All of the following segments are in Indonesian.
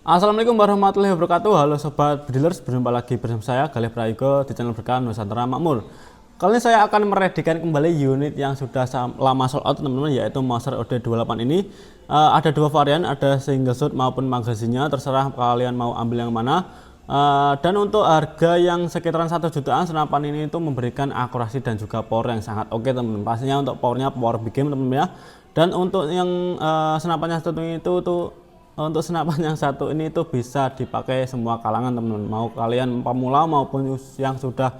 Assalamualaikum warahmatullahi wabarakatuh. Halo sobat Bedilers, berjumpa lagi bersama saya Galih Prayogo di channel Berkah Nusantara Makmur. Kali ini saya akan meredikan kembali unit yang sudah lama sold out teman-teman, yaitu Monster OD28 ini. Ada dua varian, ada single shot maupun magazinnya, terserah kalian mau ambil yang mana. Dan untuk harga yang sekitaran 1 jutaan, senapan ini itu memberikan akurasi dan juga power yang sangat oke teman-teman. Pastinya untuk powernya power big game teman-teman ya. Dan untuk yang senapannya satu ini untuk senapan yang satu ini itu bisa dipakai semua kalangan teman-teman, mau kalian pemula maupun yang sudah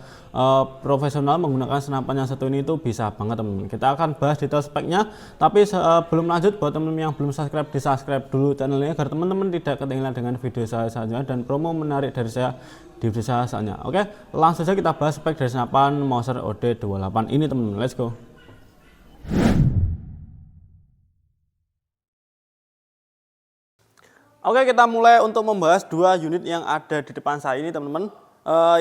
profesional menggunakan senapan yang satu ini itu bisa banget teman-teman. Kita akan bahas detail speknya, tapi sebelum lanjut, buat teman-teman yang belum subscribe, di subscribe dulu channelnya agar teman-teman tidak ketinggalan dengan video saya selanjutnya dan promo menarik dari saya di video saya selanjutnya. Oke, langsung saja kita bahas spek dari senapan Monster OD28 ini teman-teman, let's go. Oke, kita mulai untuk membahas dua unit yang ada di depan saya ini teman-teman.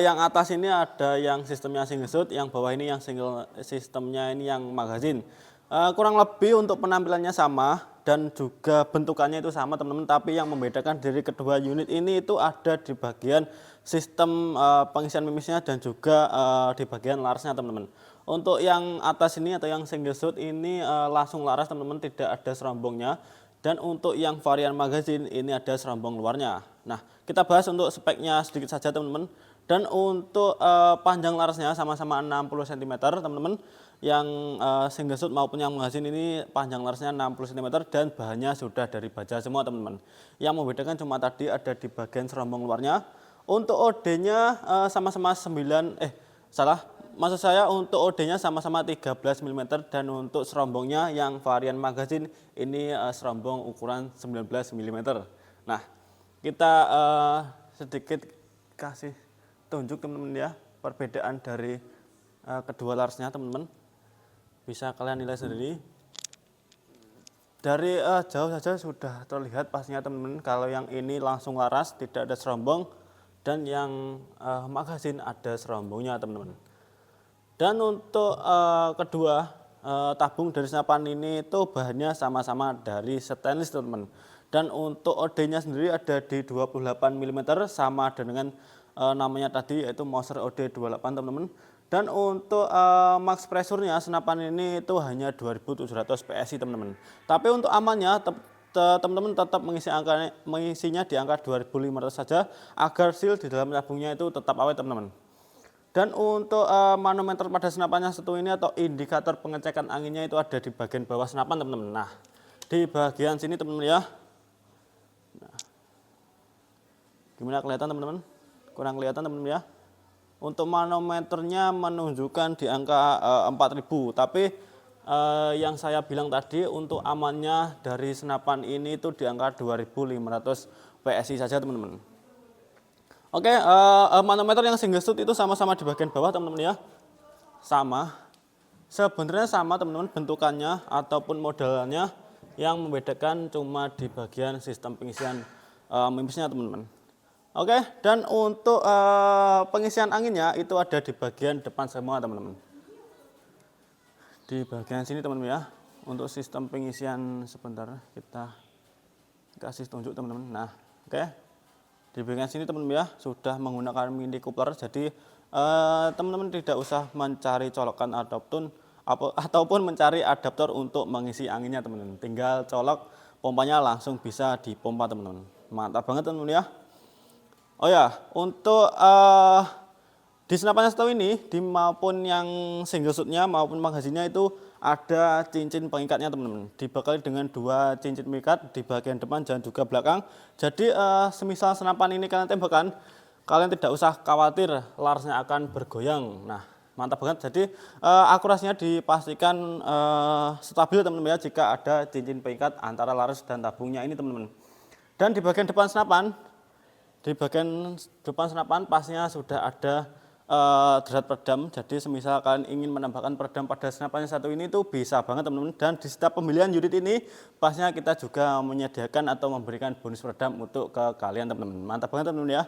Yang atas ini ada yang sistemnya single shot, yang bawah ini yang single sistemnya ini yang magazin. Kurang lebih untuk penampilannya sama dan juga bentukannya itu sama teman-teman, tapi yang membedakan dari kedua unit ini itu ada di bagian sistem pengisian mimisnya dan juga di bagian larasnya teman-teman. Untuk yang atas ini atau yang single shot ini langsung laras teman-teman, tidak ada serombongnya. Dan untuk yang varian magazin ini ada serombong luarnya. Nah, kita bahas untuk speknya sedikit saja teman-teman. Dan untuk panjang larasnya sama-sama 60 cm teman-teman. Yang single shot maupun yang magazin ini panjang larasnya 60 cm dan bahannya sudah dari baja semua teman-teman. Yang membedakan cuma tadi ada di bagian serombong luarnya. Untuk OD-nya sama-sama 9 maksud saya untuk OD-nya sama-sama 13 mm dan untuk serombongnya yang varian magazin ini serombong ukuran 19 mm. Nah, kita sedikit kasih tunjuk teman-teman ya, perbedaan dari kedua larsnya teman-teman. Bisa kalian nilai sendiri. Dari jauh saja sudah terlihat pastinya teman-teman kalau yang ini langsung laras, tidak ada serombong, dan yang magazin ada serombongnya teman-teman. Dan untuk kedua tabung dari senapan ini itu bahannya sama-sama dari stainless teman-teman. Dan untuk OD-nya sendiri ada di 28 mm sama dengan namanya tadi, yaitu Monster OD28 teman-teman. Dan untuk max pressure-nya senapan ini itu hanya 2700 PSI teman-teman. Tapi untuk amannya teman-teman tetap mengisinya di angka 2500 saja agar seal di dalam tabungnya itu tetap awet teman-teman. Dan untuk manometer pada senapannya satu ini atau indikator pengecekan anginnya itu ada di bagian bawah senapan teman-teman. Nah, di bagian sini teman-teman ya. Nah, gimana kelihatan teman-teman? Kurang kelihatan teman-teman ya. Untuk manometernya menunjukkan di angka 4000, tapi yang saya bilang tadi untuk amannya dari senapan ini itu di angka 2500 PSI saja teman-teman. Oke, manometer yang single shot itu sama-sama di bagian bawah teman-teman ya. Sama. Sebenarnya sama teman-teman bentukannya ataupun modelnya, yang membedakan cuma di bagian sistem pengisian mimisnya teman-teman. Oke, dan untuk pengisian anginnya itu ada di bagian depan semua teman-teman. Di bagian sini teman-teman ya. Untuk sistem pengisian, sebentar kita kasih tunjuk teman-teman. Nah, oke. Di bagian sini teman-teman ya sudah menggunakan mini coupler, jadi teman-teman tidak usah mencari colokan ataupun mencari adaptor untuk mengisi anginnya teman-teman. Tinggal colok, pompanya langsung bisa dipompa teman-teman. Mantap banget teman-teman ya. Oh ya, untuk di senapannya satu ini maupun yang single shotnya maupun magazinnya itu ada cincin pengikatnya teman-teman. Dibekali dengan dua cincin pengikat di bagian depan dan juga belakang. Jadi semisal senapan ini kalian tembakan, kalian tidak usah khawatir larasnya akan bergoyang. Nah, mantap banget. Jadi akurasinya dipastikan stabil teman-teman ya jika ada cincin pengikat antara laras dan tabungnya ini teman-teman. Dan di bagian depan senapan pastinya sudah ada derat peredam. Jadi semisal kalian ingin menambahkan peredam pada senapannya satu ini itu bisa banget teman-teman. Dan di setiap pembelian unit ini pastinya kita juga menyediakan atau memberikan bonus peredam untuk ke kalian teman-teman. Mantap banget teman-teman ya.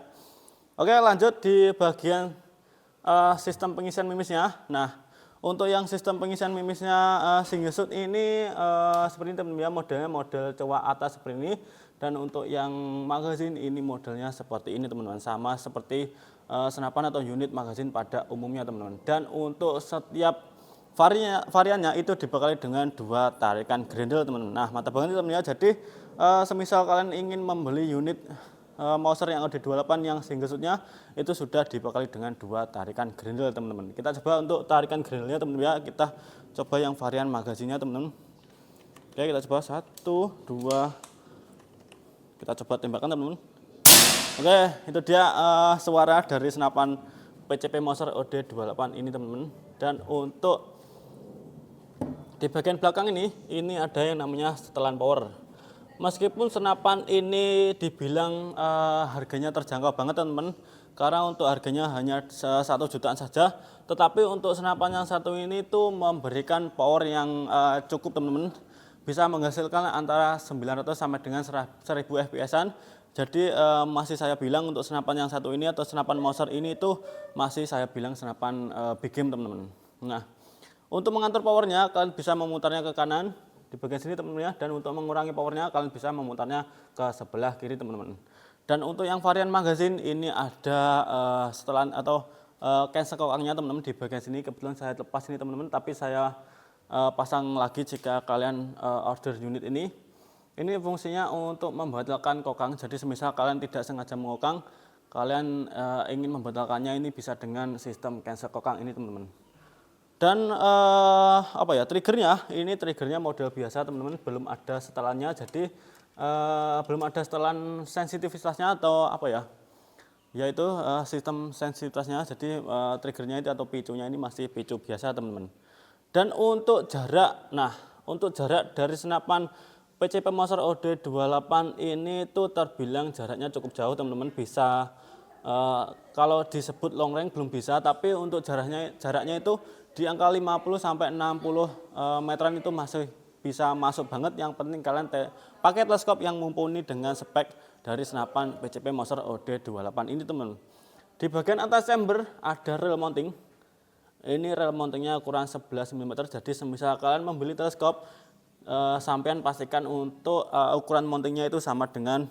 Oke, lanjut di bagian sistem pengisian mimisnya. Nah, untuk yang sistem pengisian mimisnya single shot ini seperti ini teman-teman ya, modelnya model cowok atas seperti ini. Dan untuk yang magazin ini modelnya seperti ini teman-teman, sama seperti senapan atau unit magazin pada umumnya teman-teman. Dan untuk setiap variannya itu dibekali dengan 2 tarikan grendel teman-teman. Nah mantap banget teman-teman ya. Jadi semisal kalian ingin membeli unit Mauser yang OD28 yang single shootnya itu sudah dibekali dengan 2 tarikan grendel teman-teman. Kita coba untuk tarikan grendelnya teman-teman ya. Kita coba yang varian magazinnya teman-teman. Oke, kita coba 1, 2. Kita coba tembakan teman-teman. Oke, itu dia suara dari senapan PCP Mauser OD28 ini teman-teman. Dan untuk di bagian belakang ini ada yang namanya setelan power. Meskipun senapan ini dibilang harganya terjangkau banget teman-teman, karena untuk harganya hanya 1 jutaan saja, tetapi untuk senapan yang satu ini tuh memberikan power yang cukup teman-teman, bisa menghasilkan antara 900 sampai dengan 1000 fps-an. Jadi masih saya bilang untuk senapan yang satu ini atau senapan Mauser ini tuh masih saya bilang senapan big game teman-teman. Nah, untuk mengatur powernya kalian bisa memutarnya ke kanan di bagian sini teman-teman ya, dan untuk mengurangi powernya kalian bisa memutarnya ke sebelah kiri teman-teman. Dan untuk yang varian magazin ini ada setelan atau cancel kokangnya teman-teman di bagian sini. Kebetulan saya lepas ini teman-teman, tapi saya pasang lagi jika kalian order unit ini. Ini fungsinya untuk membatalkan kokang. Jadi semisal kalian tidak sengaja mengokang, kalian ingin membatalkannya, ini bisa dengan sistem cancel kokang ini teman-teman. Dan triggernya ini triggernya model biasa teman-teman, belum ada setelannya. Jadi belum ada setelan sensitivitasnya atau yaitu sistem sensitivitasnya. Jadi triggernya itu atau picunya ini masih picu biasa teman-teman. Dan untuk jarak, untuk jarak dari senapan PCP Mauser OD28 ini tuh terbilang jaraknya cukup jauh teman-teman. Bisa kalau disebut long range belum bisa, tapi untuk jaraknya itu di angka 50 sampai 60 meteran itu masih bisa masuk banget. Yang penting kalian pakai teleskop yang mumpuni dengan spek dari senapan PCP Mauser OD28 ini teman. Di bagian atas chamber ada rail mounting. Ini rail mountingnya ukuran 11 mm. Jadi semisal kalian membeli teleskop, sampean pastikan untuk ukuran mountingnya itu sama dengan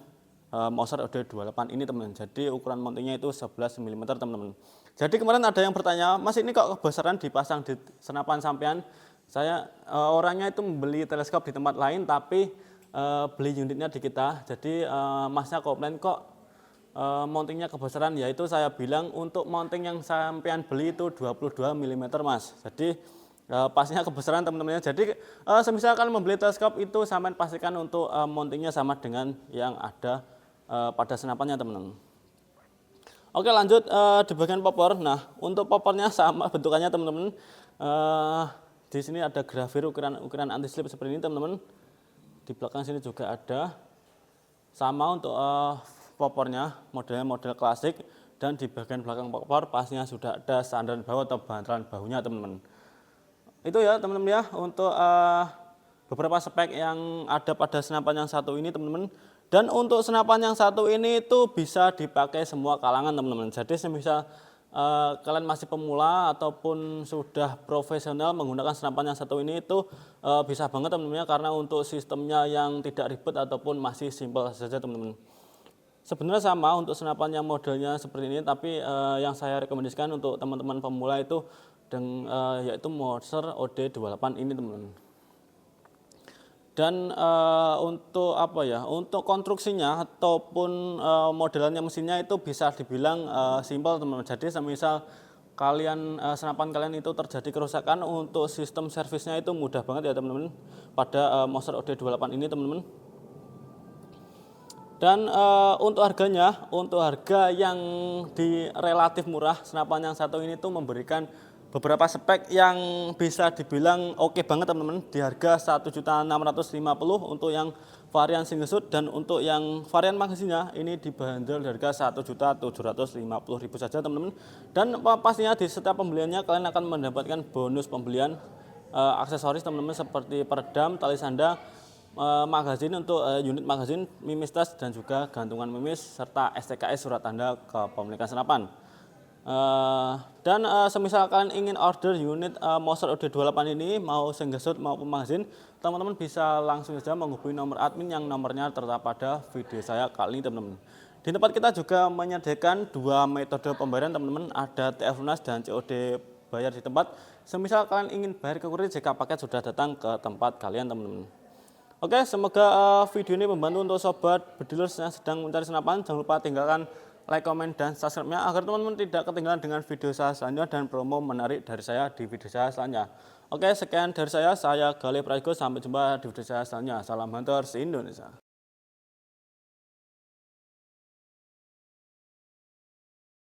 Mauser OD28 ini teman. Jadi ukuran mountingnya itu 11 mm teman-teman. Jadi kemarin ada yang bertanya, Mas ini kok kebesaran dipasang di senapan sampean? Saya orangnya itu membeli teleskop di tempat lain, tapi beli unitnya di kita. Jadi Masnya komplain kok mountingnya kebesaran. Yaitu saya bilang untuk mounting yang sampean beli itu 22 mm Mas. Jadi pastinya kebesaran teman-teman. Jadi semisal kalian membeli teleskop itu sampean pastikan untuk mountingnya sama dengan yang ada pada senapannya teman-teman. Oke, lanjut di bagian popor. Nah, untuk popornya sama bentukannya teman-teman. Di sini ada grafir ukuran anti slip seperti ini teman-teman. Di belakang sini juga ada. Sama untuk popornya, modelnya model klasik, dan di bagian belakang popor pastinya sudah ada sandaran bahu atau bantalan bahunya teman-teman. Itu ya teman-teman ya untuk beberapa spek yang ada pada senapan yang satu ini teman-teman. Dan untuk senapan yang satu ini itu bisa dipakai semua kalangan teman-teman. Jadi semisal kalian masih pemula ataupun sudah profesional menggunakan senapan yang satu ini itu bisa banget teman-teman, karena untuk sistemnya yang tidak ribet ataupun masih simpel saja teman-teman. Sebenarnya sama untuk senapan yang modelnya seperti ini, tapi yang saya rekomendasikan untuk teman-teman pemula itu yaitu Mauser OD28 ini teman-teman. Dan untuk konstruksinya ataupun modelannya mesinnya itu bisa dibilang simpel teman-teman. Jadi semisal kalian senapan kalian itu terjadi kerusakan, untuk sistem servisnya itu mudah banget ya teman-teman pada Mauser OD28 ini teman-teman. Dan untuk harganya, untuk harga yang relatif murah, senapan yang satu ini tuh memberikan beberapa spek yang bisa dibilang oke banget teman-teman, di harga 1.650.000 untuk yang varian single shoot. Dan untuk yang varian magazinnya ini dibanderol di harga 1.750.000 saja teman-teman. Dan pastinya di setiap pembeliannya kalian akan mendapatkan bonus pembelian aksesoris teman-teman, seperti peredam, tali sanda, magazin untuk unit magazin, mimis tas, dan juga gantungan mimis, serta STKS surat tanda kepemilikan senapan. Semisal kalian ingin order unit Moser OD28 ini, mau single shot maupun magazine, teman-teman bisa langsung saja menghubungi nomor admin yang nomornya tertera pada video saya kali ini teman-teman. Di tempat kita juga menyediakan dua metode pembayaran teman-teman, ada TF lunas dan COD bayar di tempat. Semisal kalian ingin bayar ke kurir jika paket sudah datang ke tempat kalian teman-teman. Oke, semoga video ini membantu untuk sobat bedilers yang sedang mencari senapan. Jangan lupa tinggalkan like, komen, dan subscribe-nya agar teman-teman tidak ketinggalan dengan video saya selanjutnya dan promo menarik dari saya di video saya selanjutnya. Oke, sekian dari saya Galih Prayogo. Sampai jumpa di video saya selanjutnya. Salam Hunters Indonesia.